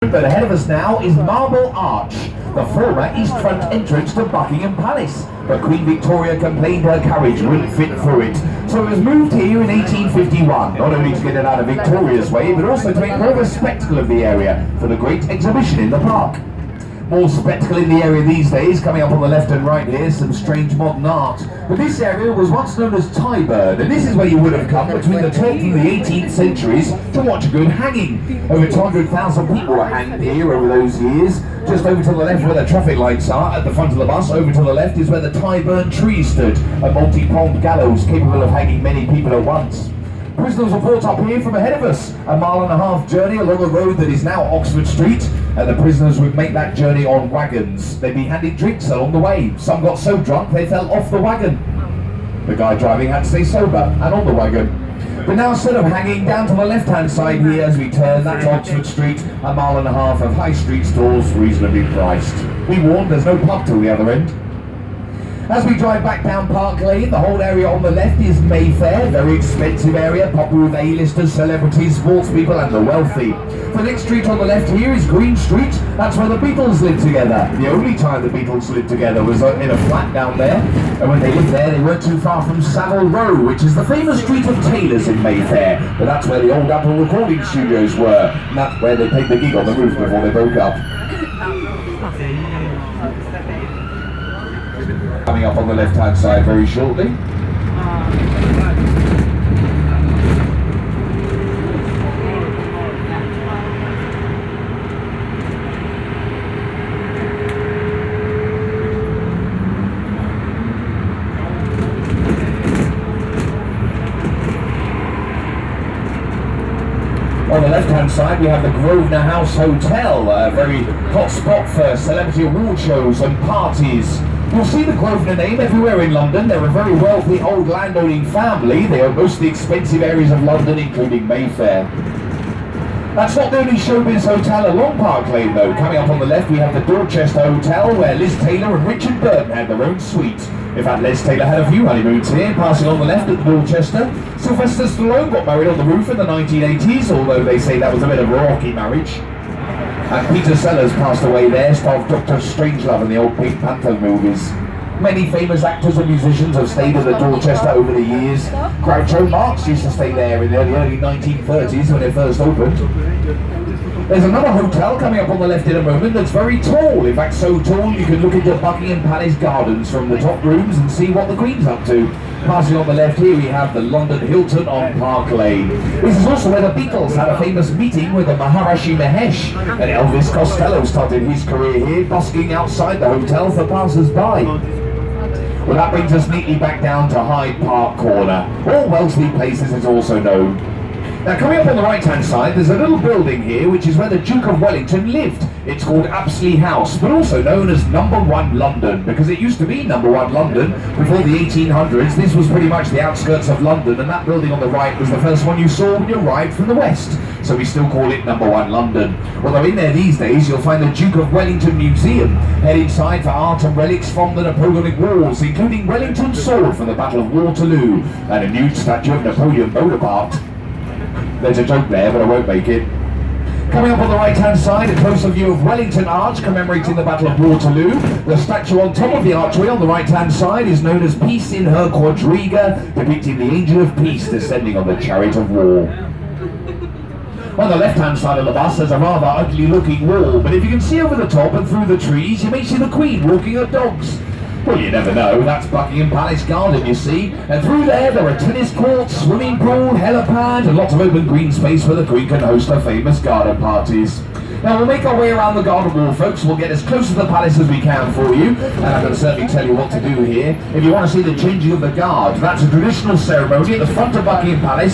But ahead of us now is Marble Arch, the former east front entrance to Buckingham Palace. But Queen Victoria complained her carriage wouldn't fit through it. So it was moved here in 1851, not only to get it out of Victoria's way, but also to make more of a spectacle of the area for the great exhibition in the park. More spectacle in the area these days, coming up on the left and right here, some strange modern art. But this area was once known as Tyburn, and this is where you would have come between the 12th and the 18th centuries to watch a good hanging. Over 200,000 people were hanged here over those years. Just over to the left where the traffic lights are, at the front of the bus, over to the left is where the Tyburn tree stood, a multi-pronged gallows capable of hanging many people at once. Prisoners were brought up here from ahead of us, a mile-and-a-half journey along a road that is now Oxford Street, and the prisoners would make that journey on wagons. They'd be handed drinks along the way. Some got so drunk they fell off the wagon. The guy driving had to stay sober and on the wagon. But now, instead of hanging, down to the left-hand side here as we turn, that's Oxford Street, a mile-and-a-half of high street stalls reasonably priced. Be warned, there's no pub till the other end. As we drive back down Park Lane, the whole area on the left is Mayfair, very expensive area, popular with A-listers, celebrities, sports people and the wealthy. The next street on the left here is Green Street. That's where the Beatles lived together. The only time the Beatles lived together was in a flat down there, and when they lived there they weren't too far from Savile Row, which is the famous street of tailors in Mayfair. But that's where the old Apple recording studios were, and that's where they played the gig on the roof before they broke up. Coming up on the left-hand side very shortly. On the left-hand side we have the Grosvenor House Hotel, a very hot spot for celebrity award shows and parties. You'll see the Grosvenor name everywhere in London. They're a very wealthy old landowning family. They own most of the expensive areas of London, including Mayfair. That's not the only showbiz hotel along Park Lane though. Coming up on the left we have the Dorchester Hotel, where Liz Taylor and Richard Burton had their own suite. In fact, Liz Taylor had a few honeymoons here. Passing on the left at the Dorchester, Sylvester Stallone got married on the roof in the 1980s, although they say that was a bit of a rocky marriage. And Peter Sellers passed away there, starred Dr. Strangelove in the old Pink Panther movies. Many famous actors and musicians have stayed at the Dorchester over the years. Groucho Marx used to stay there in the early 1930s when it first opened. There's another hotel coming up on the left in a moment that's very tall. In fact, so tall you can look into Buckingham Palace Gardens from the top rooms and see what the Queen's up to. Passing on the left here we have the London Hilton on Park Lane. This is also where the Beatles had a famous meeting with the Maharishi Mahesh, and Elvis Costello started his career here, busking outside the hotel for passers-by. Well, that brings us neatly back down to Hyde Park Corner. All Wellesley places is also known. Now, coming up on the right-hand side, there's a little building here which is where the Duke of Wellington lived. It's called Apsley House, but also known as Number 1 London, because it used to be Number 1 London before the 1800s. This was pretty much the outskirts of London, and that building on the right was the first one you saw when you arrived from the west. So we still call it Number 1 London. Although in there these days you'll find the Duke of Wellington Museum. Head inside for art and relics from the Napoleonic Wars, including Wellington's sword from the Battle of Waterloo, and a nude statue of Napoleon Bonaparte. There's a joke there, but I won't make it. Coming up on the right-hand side, a closer view of Wellington Arch commemorating the Battle of Waterloo. The statue on top of the archway on the right-hand side is known as Peace in her Quadriga, depicting the Angel of Peace descending on the Chariot of War. On the left-hand side of the bus there's a rather ugly-looking wall, but if you can see over the top and through the trees, you may see the Queen walking her dogs. Well, you never know. That's Buckingham Palace Garden, you see. And through there are tennis courts, swimming pool, helipad, and lots of open green space where the Queen can host her famous garden parties. Now, we'll make our way around the garden wall, folks. We'll get as close to the palace as we can for you. And I can certainly tell you what to do here. If you want to see the changing of the guard, that's a traditional ceremony at the front of Buckingham Palace.